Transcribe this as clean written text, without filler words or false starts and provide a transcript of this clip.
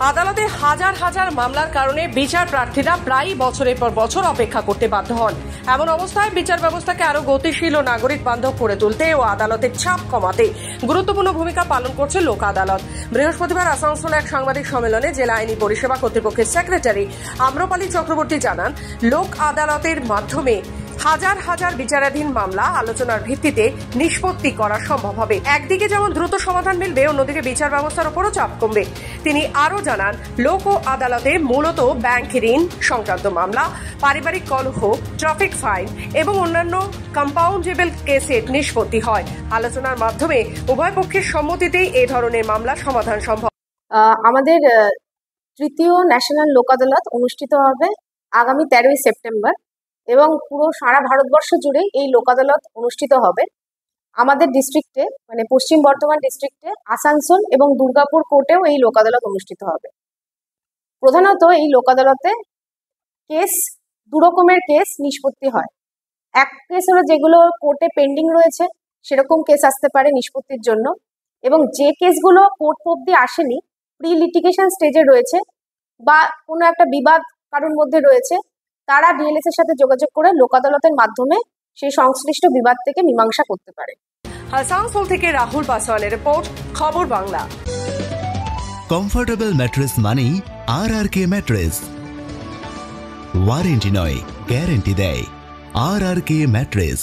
আদালতে হাজার হাজার মামলার কারণে বিচার প্রার্থীরা প্রায় বছরের পর বছর অপেক্ষা করতে বাধ্য হন। এমন অবস্থায় বিচার ব্যবস্থাকে আরো গতিশীল ও নাগরিক বান্ধব করে তুলতে ও আদালতের চাপ কমাতে গুরুত্বপূর্ণ ভূমিকা পালন করছে লোক আদালত। বৃহস্পতিবার আসানসোলে এক সাংবাদিক সম্মেলনে জেলা আইনি পরিষেবা কর্তৃপক্ষের সেক্রেটারি আম্রপালি চক্রবর্তী জানান, লোক আদালতের মাধ্যমে হাজার হাজার বিচারাধীন মামলা আলোচনার ভিত্তিতে নিষ্পত্তি করা সম্ভব হবে। একদিকে যেমন দ্রুত সমাধান মিলবে, অন্যদিকে বিচার ব্যবস্থার উপরও চাপ কমবে। তিনি আরও জানান, লোক আদালতে মূলত ব্যাংক ঋণ সংক্রান্ত মামলা, পারিবারিক কলহ, ট্রাফিক ফাইন এবং অন্যান্য কম্পাউন্ডেবল কেসের নিষ্পত্তি হয়। আলোচনার মাধ্যমে উভয় পক্ষের সম্মতিতেই এই ধরনের মামলা সমাধান সম্ভব। আমাদের তৃতীয় ন্যাশনাল লোক আদালত অনুষ্ঠিত হবে আগামী 13ই সেপ্টেম্বর এবং পুরো সারা ভারতবর্ষ জুড়ে এই লোক আদালত অনুষ্ঠিত হবে। আমাদের ডিস্ট্রিক্টে মানে পশ্চিম বর্ধমান ডিস্ট্রিক্টে আসানসোল এবং দুর্গাপুর কোর্টেও এই লোক আদালত অনুষ্ঠিত হবে। প্রধানত এই লোক আদালতে কেস দু রকমের কেস নিষ্পত্তি হয়। এক কেস হলো যেগুলো কোর্টে পেন্ডিং রয়েছে, সেরকম কেস আসতে পারে নিষ্পত্তির জন্য, এবং যে কেসগুলো কোর্ট অব্দি আসেনি, প্রি লিটিগেশন স্টেজে রয়েছে বা কোনো একটা বিবাদ কারোর মধ্যে রয়েছে, তারা ডিএলএস এর সাথে যোগাযোগ করে লোক আদালতের মাধ্যমে সেই সংশ্লিষ্ট বিবাদ থেকে মীমাংসা করতে পারে। আসানসোল থেকে রাহুল পাসওয়ানের রিপোর্ট, খবর বাংলা। কমফোর্টেবল ম্যাট্রেস মানেই RRK ম্যাট্রেস। ওয়ারেন্টি নয়, গ্যারেন্টি দেয় RRK ম্যাট্রেস।